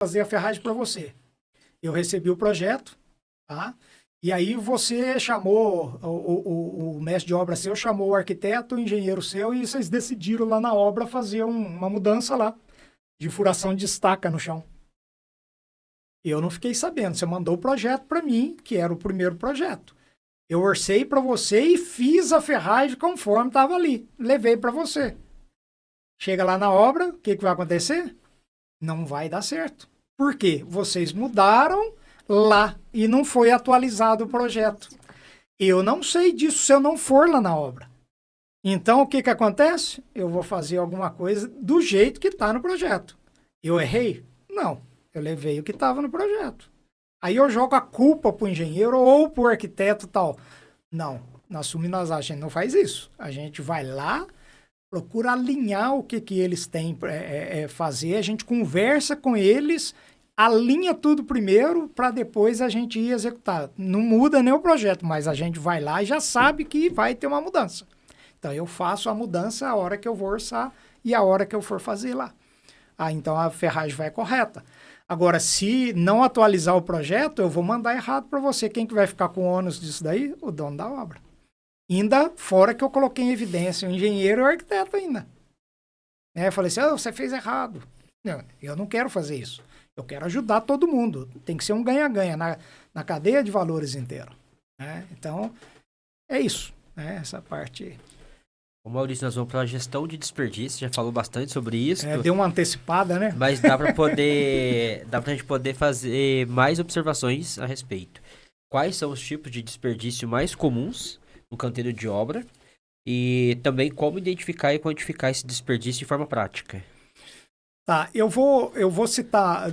fazer a ferragem para você. Eu recebi o projeto, tá? E aí você chamou, o mestre de obra seu chamou o arquiteto, o engenheiro seu, e vocês decidiram lá na obra fazer uma mudança lá, de furação de estaca no chão. Eu não fiquei sabendo, você mandou o projeto para mim, que era o primeiro projeto. Eu orcei para você e fiz a ferragem conforme estava ali. Levei para você. Chega lá na obra, o que vai acontecer? Não vai dar certo. Por quê? Vocês mudaram lá e não foi atualizado o projeto. Eu não sei disso se eu não for lá na obra. Então, o que acontece? Eu vou fazer alguma coisa do jeito que está no projeto. Eu errei? Não. Eu levei o que estava no projeto. Aí eu jogo a culpa para o engenheiro ou para o arquiteto e tal. Não. Na Suminas a gente não faz isso. A gente vai lá, procura alinhar o que eles têm fazer. A gente conversa com eles, alinha tudo primeiro para depois a gente ir executar. Não muda nem o projeto, mas a gente vai lá e já sabe que vai ter uma mudança. Então, eu faço a mudança a hora que eu vou orçar e a hora que eu for fazer lá. Então, a ferragem vai correta. Agora, se não atualizar o projeto, eu vou mandar errado para você. Quem que vai ficar com o ônus disso daí? O dono da obra. Ainda fora que eu coloquei em evidência o engenheiro e o arquiteto ainda. Eu falei assim, você fez errado. Não, eu não quero fazer isso. Eu quero ajudar todo mundo. Tem que ser um ganha-ganha na cadeia de valores inteira. Então, é isso. Essa parte. Ô Maurício, nós vamos para a gestão de desperdício, já falou bastante sobre isso. Deu uma antecipada, né? Mas dá pra gente poder fazer mais observações a respeito. Quais são os tipos de desperdício mais comuns no canteiro de obra? E também como identificar e quantificar esse desperdício de forma prática. Tá, eu vou citar,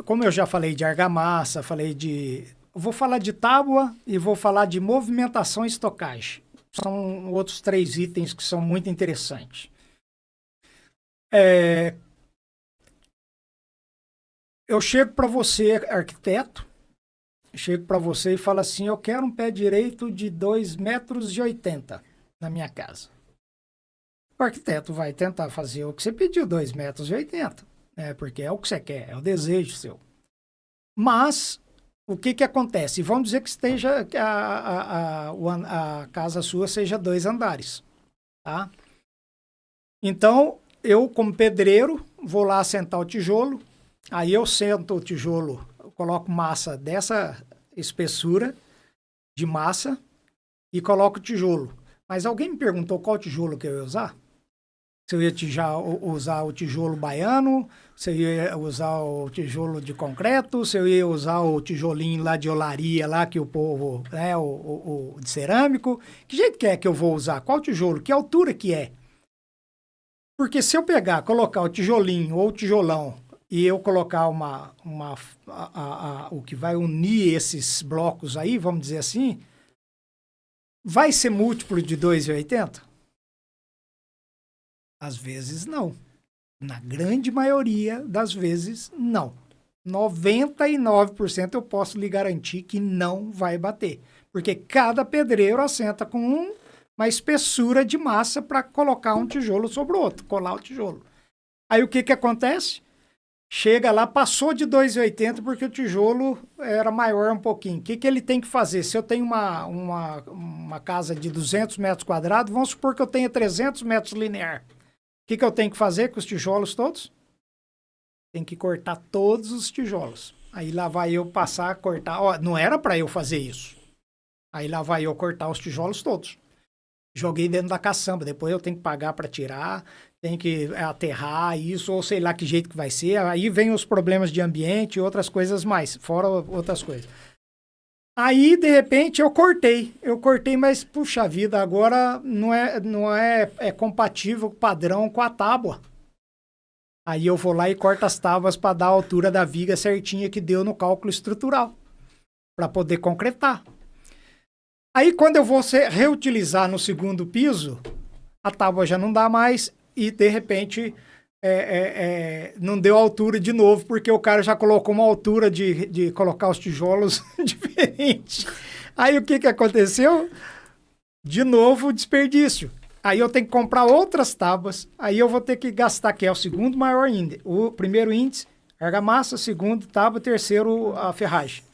como eu já falei de argamassa, vou falar de tábua e vou falar de movimentação e estocagem. São outros 3 itens que são muito interessantes. Eu chego para você, arquiteto, chego para você e falo assim, eu quero um pé direito de 2,80 metros na minha casa. O arquiteto vai tentar fazer o que você pediu, 2,80 metros, porque é o que você quer, é o desejo seu. Mas o que acontece? Vamos dizer que esteja a casa sua seja 2 andares, tá? Então, eu, como pedreiro, vou lá sentar o tijolo, aí eu sento o tijolo, eu coloco massa dessa espessura de massa e coloco o tijolo. Mas alguém me perguntou qual tijolo que eu ia usar? Se eu ia usar o tijolo baiano, se eu ia usar o tijolo de concreto, se eu ia usar o tijolinho lá de olaria, lá que o povo, o de cerâmico. Que jeito que é que eu vou usar? Qual tijolo? Que altura que é? Porque se eu colocar o tijolinho ou o tijolão e eu colocar o que vai unir esses blocos aí, vamos dizer assim, vai ser múltiplo de 2,80? Às vezes, não. Na grande maioria das vezes, não. 99% eu posso lhe garantir que não vai bater. Porque cada pedreiro assenta com uma espessura de massa para colocar um tijolo sobre o outro, colar o tijolo. Aí o que acontece? Chega lá, passou de 2,80 porque o tijolo era maior um pouquinho. O que ele tem que fazer? Se eu tenho uma casa de 200 metros quadrados, vamos supor que eu tenha 300 metros linear. O que eu tenho que fazer com os tijolos todos? Tem que cortar todos os tijolos. Aí lá vai eu passar a cortar. Não era para eu fazer isso. Aí lá vai eu cortar os tijolos todos. Joguei dentro da caçamba. Depois eu tenho que pagar para tirar, tem que aterrar isso, ou sei lá que jeito que vai ser. Aí vem os problemas de ambiente e outras coisas mais, fora outras coisas. Aí, de repente, eu cortei, mas, puxa vida, agora não é compatível o padrão com a tábua. Aí eu vou lá e corto as tábuas para dar a altura da viga certinha que deu no cálculo estrutural, para poder concretar. Aí, quando eu vou reutilizar no segundo piso, a tábua já não dá mais e, de repente, não deu altura de novo, porque o cara já colocou uma altura de colocar os tijolos diferente. Aí o que aconteceu? De novo, desperdício. Aí eu tenho que comprar outras tábuas, aí eu vou ter que gastar, que é o segundo maior índice. O primeiro índice, Argamassa, segundo, tábua, terceiro, a ferragem.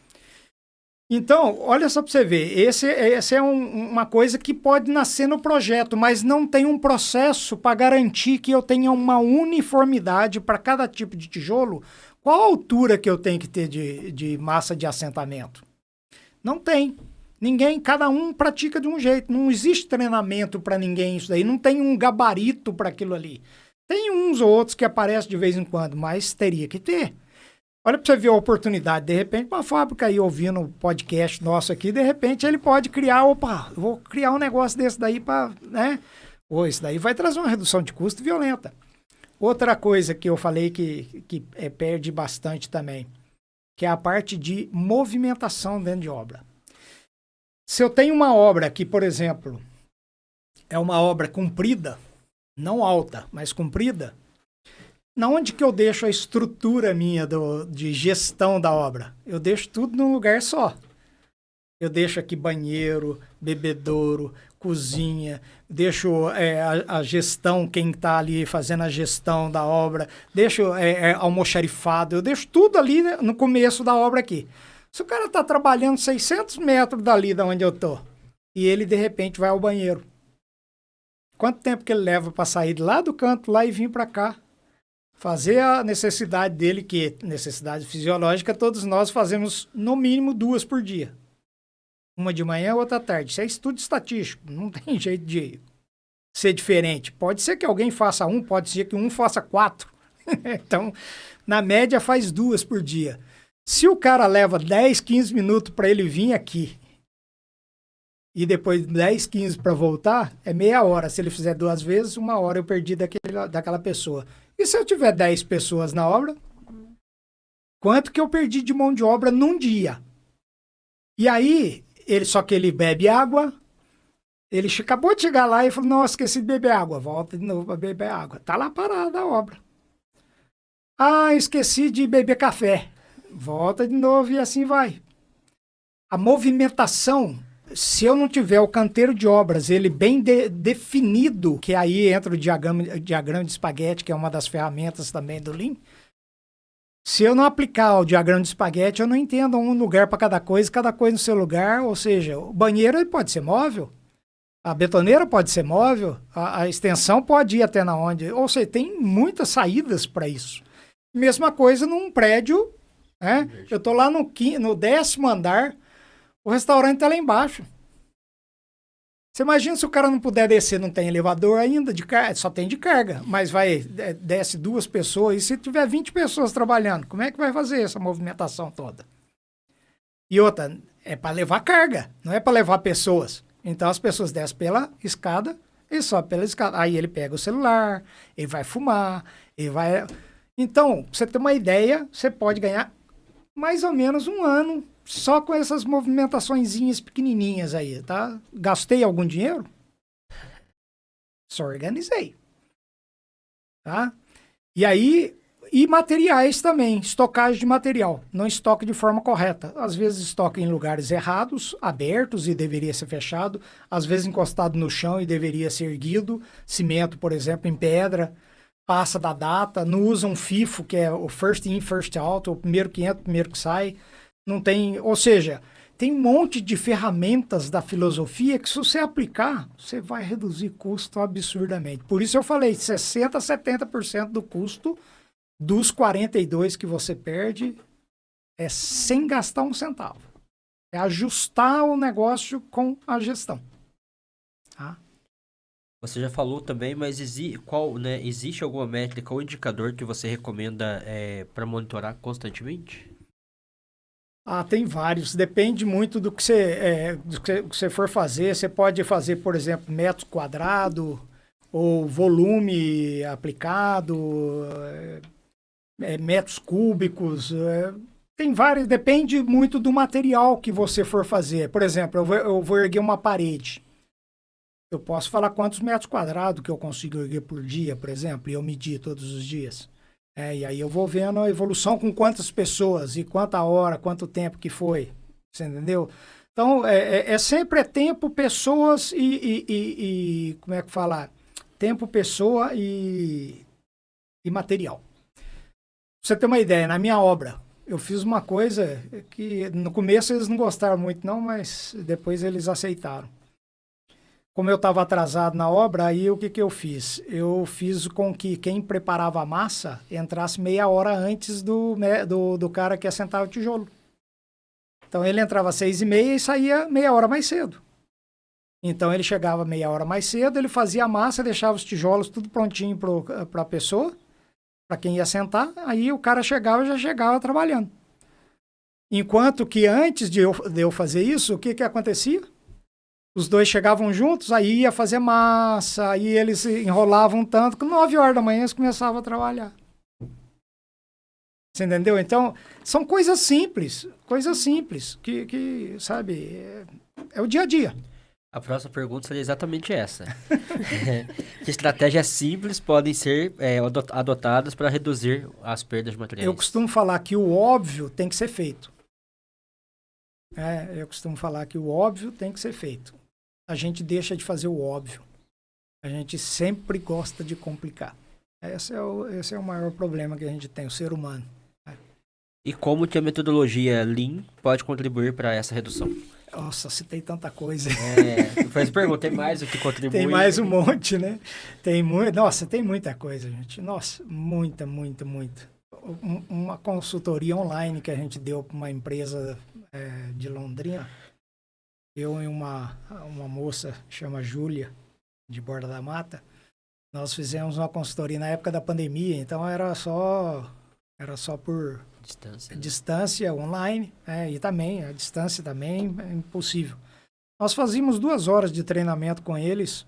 Então, olha só para você ver, esse é uma coisa que pode nascer no projeto, mas não tem um processo para garantir que eu tenha uma uniformidade para cada tipo de tijolo. Qual a altura que eu tenho que ter de massa de assentamento? Não tem. Ninguém, cada um pratica de um jeito. Não existe treinamento para ninguém isso daí. Não tem um gabarito para aquilo ali. Tem uns ou outros que aparecem de vez em quando, mas teria que ter. Olha para você ver a oportunidade. De repente, uma fábrica aí ouvindo o podcast nosso aqui, de repente ele pode criar, opa, eu vou criar um negócio desse daí para, né? Ou isso daí vai trazer uma redução de custo violenta. Outra coisa que eu falei que perde bastante também, que é a parte de movimentação dentro de obra. Se eu tenho uma obra que, por exemplo, é uma obra comprida, não alta, mas comprida, na onde que eu deixo a estrutura minha de gestão da obra? Eu deixo tudo num lugar só. Eu deixo aqui banheiro, bebedouro, cozinha, deixo a gestão, quem está ali fazendo a gestão da obra, deixo almoxarifado, eu deixo tudo ali, né, no começo da obra aqui. Se o cara está trabalhando 600 metros dali da onde eu estou, e ele de repente vai ao banheiro, quanto tempo que ele leva para sair de lá do canto lá e vir para cá? Fazer a necessidade dele, que necessidade fisiológica, todos nós fazemos no mínimo 2 por dia. Uma de manhã, outra à tarde. Isso é estudo estatístico, não tem jeito de ser diferente. Pode ser que alguém faça 1, pode ser que um faça 4. Então, na média, faz 2 por dia. Se o cara leva 10, 15 minutos para ele vir aqui e depois 10, 15 para voltar, é meia hora. Se ele fizer 2 vezes, 1 hora eu perdi daquela pessoa. E se eu tiver 10 pessoas na obra, quanto que eu perdi de mão de obra num dia? E aí, só que ele bebe água, ele acabou de chegar lá e falou, nossa, esqueci de beber água. Volta de novo para beber água. Tá lá parada a obra. Ah, esqueci de beber café. Volta de novo e assim vai. A movimentação, se eu não tiver o canteiro de obras, ele bem definido, que aí entra o diagrama de espaguete, que é uma das ferramentas também do Lean. Se eu não aplicar o diagrama de espaguete, eu não entendo um lugar para cada coisa no seu lugar. Ou seja, o banheiro ele pode ser móvel, a betoneira pode ser móvel, a extensão pode ir até na onde. Ou seja, tem muitas saídas para isso. Mesma coisa num prédio, né? Eu estou lá no 10º andar, o restaurante está lá embaixo. Você imagina se o cara não puder descer, não tem elevador ainda, só tem de carga, mas desce 2 pessoas, e se tiver 20 pessoas trabalhando, como é que vai fazer essa movimentação toda? E outra, é para levar carga, não é para levar pessoas. Então as pessoas descem pela escada e sobe pela escada. Aí ele pega o celular, ele vai fumar, ele vai... Então, pra você ter uma ideia, você pode ganhar mais ou menos 1 ano só com essas movimentaçõezinhas pequenininhas aí, tá? Gastei algum dinheiro? Só organizei. Tá? E aí, e materiais também, estocagem de material. Não estoque de forma correta. Às vezes estoca em lugares errados, abertos e deveria ser fechado. Às vezes encostado no chão e deveria ser erguido. Cimento, por exemplo, em pedra. Passa da data, não usa um FIFO, que é o first in, first out, o primeiro que entra, o primeiro que sai. Não tem, ou seja, tem um monte de ferramentas da filosofia que se você aplicar, você vai reduzir custo absurdamente. Por isso eu falei, 60% a 70% do custo dos 42 que você perde é sem gastar um centavo. É ajustar o negócio com a gestão. Tá? Você já falou também, mas existe alguma métrica ou indicador que você recomenda para monitorar constantemente? Tem vários. Depende muito do que você for fazer. Você pode fazer, por exemplo, metro quadrado ou volume aplicado, metros cúbicos. Tem vários. Depende muito do material que você for fazer. Por exemplo, eu vou erguer uma parede. Eu posso falar quantos metros quadrados que eu consigo erguer por dia, por exemplo, e eu medir todos os dias. E aí eu vou vendo a evolução com quantas pessoas e quanta hora, quanto tempo que foi. Você entendeu? Então, sempre tempo, pessoas e como é que fala? Tempo, pessoa e material. você ter uma ideia, na minha obra, eu fiz uma coisa que no começo eles não gostaram muito não, mas depois eles aceitaram. Como eu estava atrasado na obra, aí o que, que eu fiz? Eu fiz com que quem preparava a massa entrasse meia hora antes do cara que assentava o tijolo. Então ele entrava às 6h30 e saía meia hora mais cedo. Então ele chegava meia hora mais cedo, ele fazia a massa, deixava os tijolos tudo prontinho para a pessoa, para quem ia sentar, aí o cara chegava e já chegava trabalhando. Enquanto que antes de eu fazer isso, o que, que acontecia? Os dois chegavam juntos, aí ia fazer massa, aí eles enrolavam tanto que 9 horas da manhã eles começavam a trabalhar. Você entendeu? Então, são coisas simples que sabe, é o dia a dia. A próxima pergunta seria exatamente essa. Que estratégias simples podem ser adotadas para reduzir as perdas de materiais? Eu costumo falar que o óbvio tem que ser feito. Eu costumo falar que o óbvio tem que ser feito. A gente deixa de fazer o óbvio. A gente sempre gosta de complicar. Esse é o maior problema que a gente tem, o ser humano. E como que a metodologia Lean pode contribuir para essa redução? Nossa, citei tanta coisa. Depois perguntei mais o que contribui. Tem mais um monte, né? Nossa, tem muita coisa, gente. Nossa, muita. Uma consultoria online que a gente deu para uma empresa de Londrina. Eu e uma moça, chama Júlia, de Borda da Mata. Nós fizemos uma consultoria na época da pandemia, então era só por distância online, e também, a distância também é impossível. Nós fazíamos 2 horas de treinamento com eles,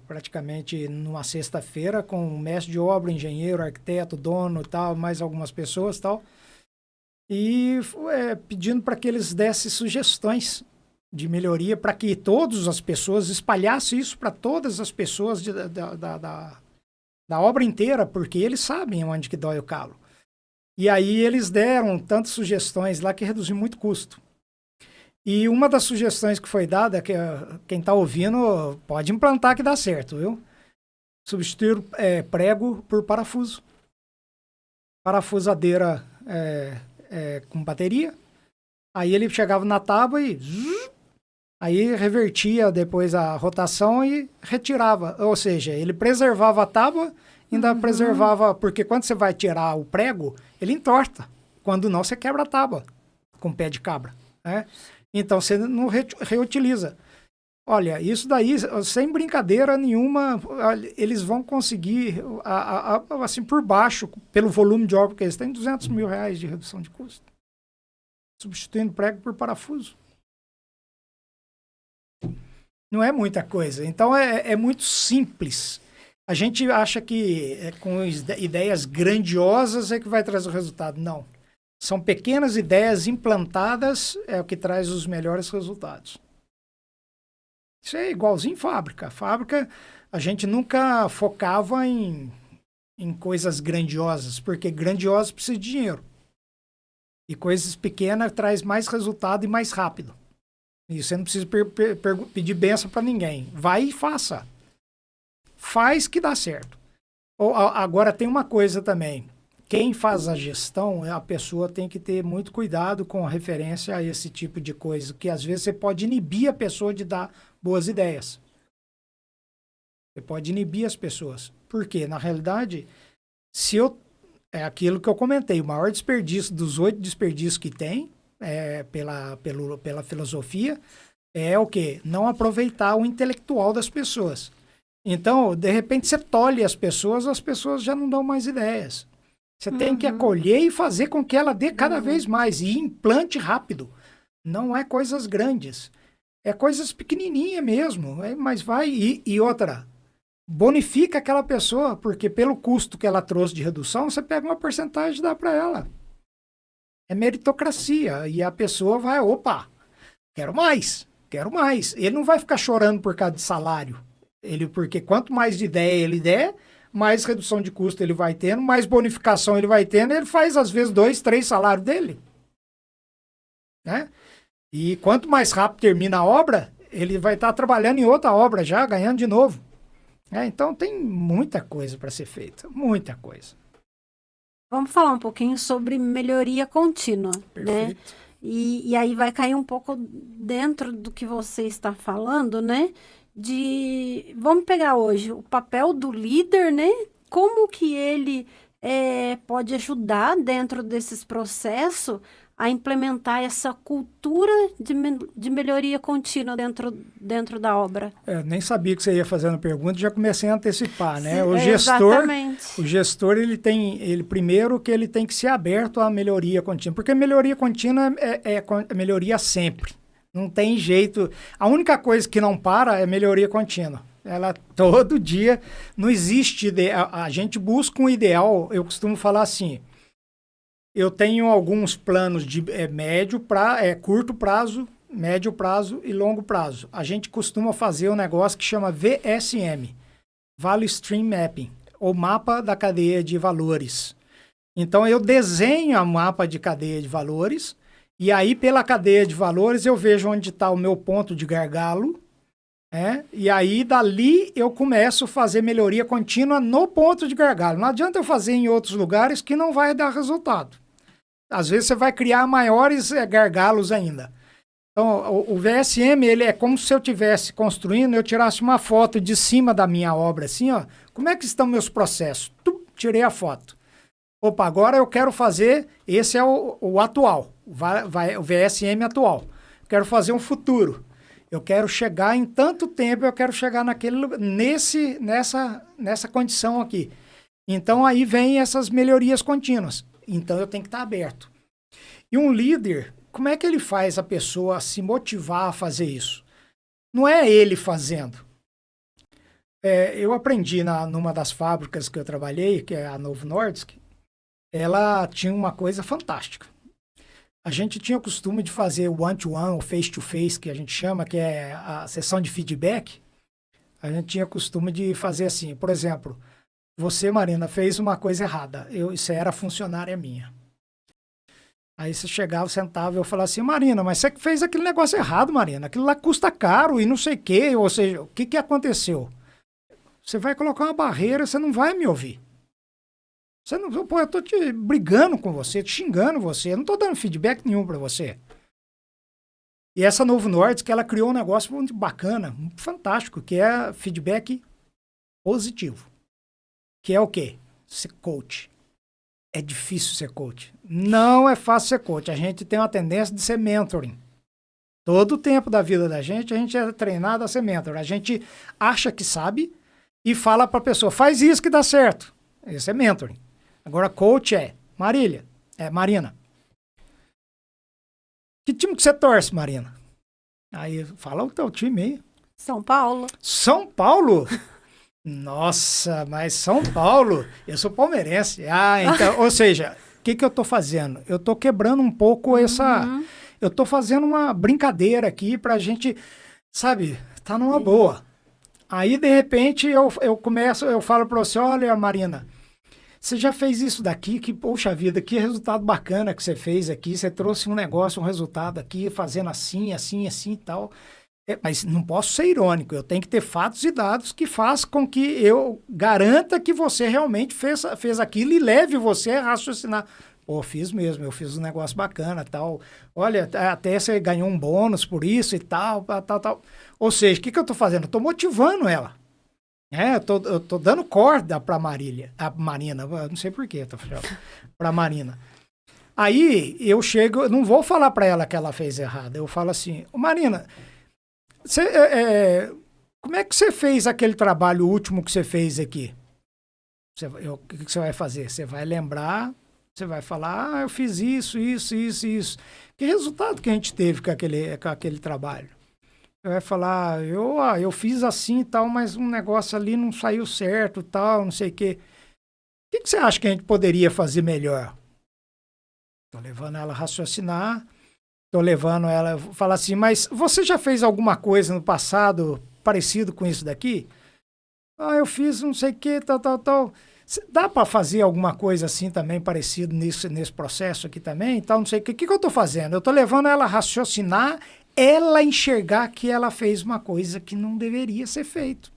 praticamente numa sexta-feira, com o mestre de obra, engenheiro, arquiteto, dono e tal, mais algumas pessoas e tal, e pedindo para que eles dessem sugestões de melhoria, para que todas as pessoas espalhassem isso para todas as pessoas da obra inteira, porque eles sabem onde que dói o calo. E aí eles deram tantas sugestões lá que reduziu muito custo. E uma das sugestões que foi dada, que quem está ouvindo pode implantar que dá certo, viu? Substituir prego por parafuso. Parafusadeira com bateria. Aí ele chegava na tábua e... Aí revertia depois a rotação e retirava. Ou seja, ele preservava a tábua, ainda preservava... Porque quando você vai tirar o prego, ele entorta. Quando não, você quebra a tábua com pé de cabra, né? Então, você não reutiliza. Olha, isso daí, sem brincadeira nenhuma, eles vão conseguir, assim, por baixo, pelo volume de obra que eles têm, R$200 mil de redução de custo. Substituindo prego por parafuso. Não é muita coisa. Então, é muito simples. A gente acha que com ideias grandiosas é que vai trazer o resultado. Não. São pequenas ideias implantadas o que traz os melhores resultados. Isso é igualzinho fábrica. Fábrica, a gente nunca focava em coisas grandiosas, porque grandiosas precisa de dinheiro. E coisas pequenas traz mais resultado e mais rápido. E você não precisa pedir benção para ninguém. Vai e faça. Faz que dá certo. Agora tem uma coisa também. Quem faz a gestão, a pessoa tem que ter muito cuidado com a referência a esse tipo de coisa, que às vezes você pode inibir a pessoa de dar boas ideias. Você pode inibir as pessoas. Por quê? Na realidade, é aquilo que eu comentei, o maior desperdício dos 8 desperdícios que tem, pela filosofia, é o quê? Não aproveitar o intelectual das pessoas. Então, de repente, você tolhe as pessoas já não dão mais ideias. Você tem que acolher e fazer com que ela dê cada vez mais. E implante rápido. Não é coisas grandes. É coisas pequenininhas mesmo. Mas vai. E outra, bonifica aquela pessoa, porque pelo custo que ela trouxe de redução, você pega uma porcentagem e dá para ela. É meritocracia. E a pessoa vai, opa, quero mais. Ele não vai ficar chorando por causa de salário. Porque quanto mais de ideia ele der, mais redução de custo ele vai tendo, mais bonificação ele vai tendo, ele faz às vezes 2, 3 salários dele. Né? E quanto mais rápido termina a obra, ele vai estar trabalhando em outra obra já, ganhando de novo. Então tem muita coisa para ser feita, muita coisa. Vamos falar um pouquinho sobre melhoria contínua, né? Perfeito. E aí vai cair um pouco dentro do que você está falando, né? Vamos pegar hoje o papel do líder, né? Como que ele pode ajudar dentro desses processos a implementar essa cultura de melhoria contínua dentro da obra. Nem sabia que você ia fazendo pergunta, já comecei a antecipar, né? Exatamente. O gestor, ele primeiro que ele tem que ser aberto à melhoria contínua, porque melhoria contínua é melhoria sempre. Não tem jeito. A única coisa que não para é melhoria contínua. Ela todo dia não existe. A gente busca um ideal. Eu costumo falar assim. Eu tenho alguns planos de curto prazo, médio prazo e longo prazo. A gente costuma fazer um negócio que chama VSM, Value Stream Mapping, ou mapa da cadeia de valores. Então, eu desenho a mapa de cadeia de valores e aí, pela cadeia de valores, eu vejo onde está o meu ponto de gargalo, e aí, dali, eu começo a fazer melhoria contínua no ponto de gargalo. Não adianta eu fazer em outros lugares que não vai dar resultado. Às vezes você vai criar maiores gargalos ainda. Então, o VSM, ele é como se eu estivesse construindo, eu tirasse uma foto de cima da minha obra, assim, ó. Como é que estão meus processos? Tirei a foto. Opa, agora eu quero fazer, esse é o atual, o VSM atual. Quero fazer um futuro. Eu quero chegar em tanto tempo, eu quero chegar nessa condição aqui. Então, aí vem essas melhorias contínuas. Então, eu tenho que estar aberto. E um líder, como é que ele faz a pessoa se motivar a fazer isso? Não é ele fazendo. Eu aprendi numa das fábricas que eu trabalhei, que é a Novo Nordisk, ela tinha uma coisa fantástica. A gente tinha o costume de fazer o one-to-one, ou face-to-face, que a gente chama, que é a sessão de feedback. A gente tinha o costume de fazer assim, por exemplo, você, Marina, fez uma coisa errada. Isso era funcionária minha. Aí você chegava, sentava e eu falava assim, Marina, mas você fez aquele negócio errado, Marina. Aquilo lá custa caro e não sei o quê. Ou seja, o que aconteceu? Você vai colocar uma barreira, você não vai me ouvir. Você não, pô, eu tô te brigando com você, te xingando você. Eu não tô dando feedback nenhum para você. E essa Novo Nordisk, ela criou um negócio muito bacana, muito fantástico, que é feedback positivo. Que é o quê? Ser coach. É difícil ser coach. Não é fácil ser coach. A gente tem uma tendência de ser mentoring. Todo o tempo da vida da gente, a gente é treinado a ser mentor. A gente acha que sabe e fala para a pessoa, faz isso que dá certo. Esse é mentoring. Agora, coach Marina. Que time que você torce, Marina? Aí, fala o teu time aí. São Paulo. São Paulo? Nossa, mas São Paulo, eu sou palmeirense. Então, ou seja, o que eu tô fazendo? Eu tô quebrando um pouco eu tô fazendo uma brincadeira aqui pra gente, sabe, tá numa boa. Aí, de repente, eu falo pra você, olha, Marina, você já fez isso daqui, que, poxa vida, que resultado bacana que você fez aqui, você trouxe um negócio, um resultado aqui, fazendo assim, assim, assim e tal. Mas não posso ser irônico, eu tenho que ter fatos e dados que façam com que eu garanta que você realmente fez aquilo e leve você a raciocinar. Pô, fiz mesmo, eu fiz um negócio bacana tal. Olha, até você ganhou um bônus por isso e tal. Ou seja, o que eu estou fazendo? Eu estou motivando ela. Eu tô dando corda para a Marina, não sei porquê, para a Marina. Aí eu chego, eu não vou falar para ela que ela fez errado, eu falo assim, Marina, como é que você fez aquele trabalho último que você fez aqui? O que você vai fazer? Você vai lembrar, você vai falar, eu fiz isso. Que resultado que a gente teve com aquele trabalho? Você vai falar, eu fiz assim e tal, mas um negócio ali não saiu certo tal, não sei o quê. O que você acha que a gente poderia fazer melhor? Estou levando ela a raciocinar. Estou levando ela a falar assim, mas você já fez alguma coisa no passado parecido com isso daqui? Eu fiz não sei o que, tal. Dá para fazer alguma coisa assim também parecido nesse processo aqui também? Tal, não sei o que. O que eu estou fazendo? Eu estou levando ela a raciocinar, ela enxergar que ela fez uma coisa que não deveria ser feito.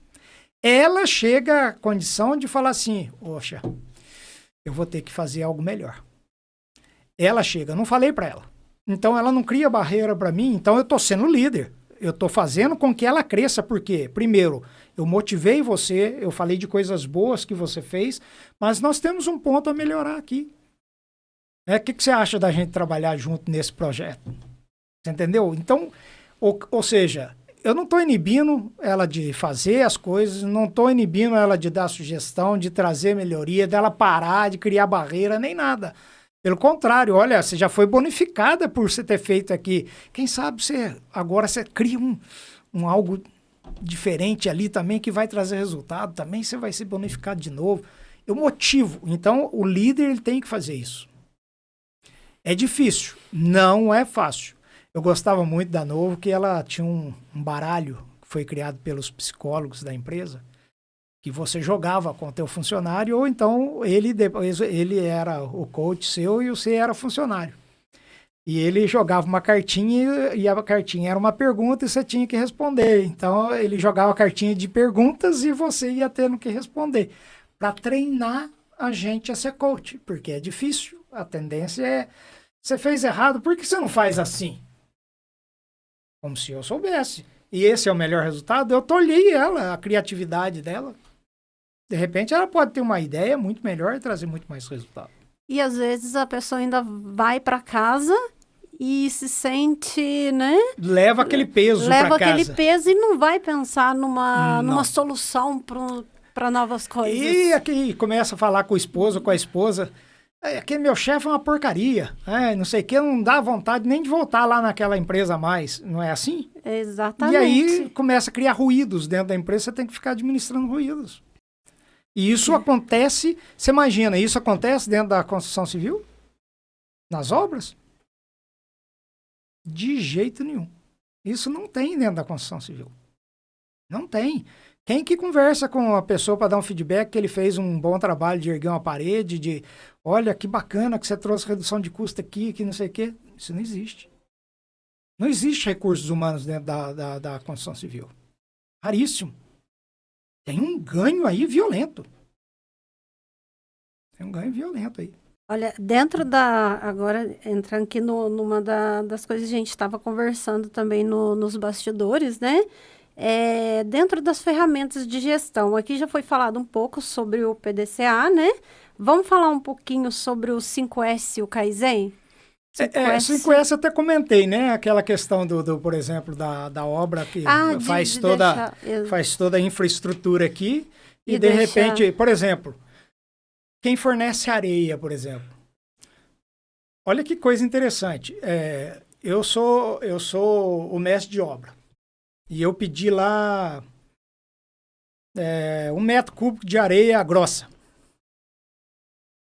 Ela chega à condição de falar assim, poxa, eu vou ter que fazer algo melhor. Ela chega, eu não falei para ela. Então ela não cria barreira para mim, então eu estou sendo líder. Eu estou fazendo com que ela cresça, porque, primeiro, eu motivei você, eu falei de coisas boas que você fez, mas nós temos um ponto a melhorar aqui. O que você acha da gente trabalhar junto nesse projeto? Você entendeu? Então, ou seja, eu não estou inibindo ela de fazer as coisas, não estou inibindo ela de dar sugestão, de trazer melhoria, dela parar, de criar barreira, nem nada. Pelo contrário, olha, você já foi bonificada por você ter feito aqui. Quem sabe agora você cria um algo diferente ali também que vai trazer resultado, também você vai ser bonificado de novo. Eu motivo. Então, o líder ele tem que fazer isso. É difícil, não é fácil. Eu gostava muito da Novo, que ela tinha um baralho que foi criado pelos psicólogos da empresa, que você jogava com o teu funcionário, ou então ele era o coach seu e você era funcionário. E ele jogava uma cartinha e a cartinha era uma pergunta e você tinha que responder. Então ele jogava a cartinha de perguntas e você ia tendo que responder, para treinar a gente a ser coach, porque é difícil. A tendência é, você fez errado, por que você não faz assim? Como se eu soubesse. E esse é o melhor resultado? Eu tolhi ela, a criatividade dela. De repente, ela pode ter uma ideia muito melhor e trazer muito mais resultado. E às vezes a pessoa ainda vai para casa e se sente, né? Leva aquele peso para casa. Leva aquele peso e não vai pensar numa solução para novas coisas. E aqui começa a falar com o esposo, com a esposa. Aquele meu chefe é uma porcaria. Não sei o que, não dá vontade nem de voltar lá naquela empresa mais. Não é assim? Exatamente. E aí começa a criar ruídos dentro da empresa, você tem que ficar administrando ruídos. E isso acontece, você imagina, isso acontece dentro da construção civil? Nas obras? De jeito nenhum. Isso não tem dentro da construção civil. Não tem. Quem que conversa com a pessoa para dar um feedback que ele fez um bom trabalho de erguer uma parede, de olha que bacana que você trouxe redução de custo aqui, que não sei o quê? Isso não existe. Não existe recursos humanos dentro da construção civil. Raríssimo. Tem um ganho aí violento. Tem um ganho violento aí. Olha, agora entrando aqui numa das coisas que a gente estava conversando também nos bastidores, né? Dentro das ferramentas de gestão, aqui já foi falado um pouco sobre o PDCA, né? Vamos falar um pouquinho sobre o 5S e o Kaizen? 5S até comentei, né? Aquela questão por exemplo, da obra que faz toda a infraestrutura aqui e de repente, por exemplo, quem fornece areia, por exemplo. Olha que coisa interessante. Eu sou o mestre de obra e eu pedi lá 1 metro cúbico de areia grossa.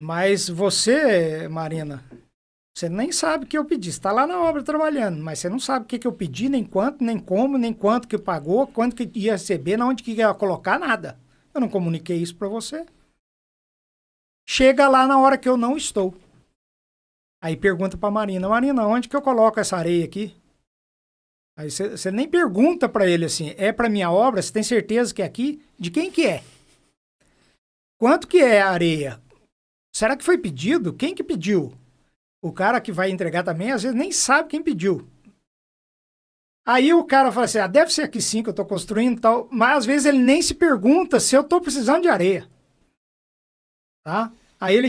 Mas você, Marina, você nem sabe o que eu pedi. Você está lá na obra trabalhando, mas você não sabe o que eu pedi, nem quanto, nem como, nem quanto que pagou, quanto que ia receber, onde que ia colocar, nada. Eu não comuniquei isso para você. Chega lá na hora que eu não estou. Aí pergunta para Marina, onde que eu coloco essa areia aqui? Aí você nem pergunta para ele assim, é para minha obra? Você tem certeza que é aqui? De quem que é? Quanto que é a areia? Será que foi pedido? Quem que pediu? O cara que vai entregar também, às vezes, nem sabe quem pediu. Aí o cara fala assim, deve ser aqui sim que eu estou construindo e tal. Mas às vezes ele nem se pergunta se eu estou precisando de areia. Tá? Aí ele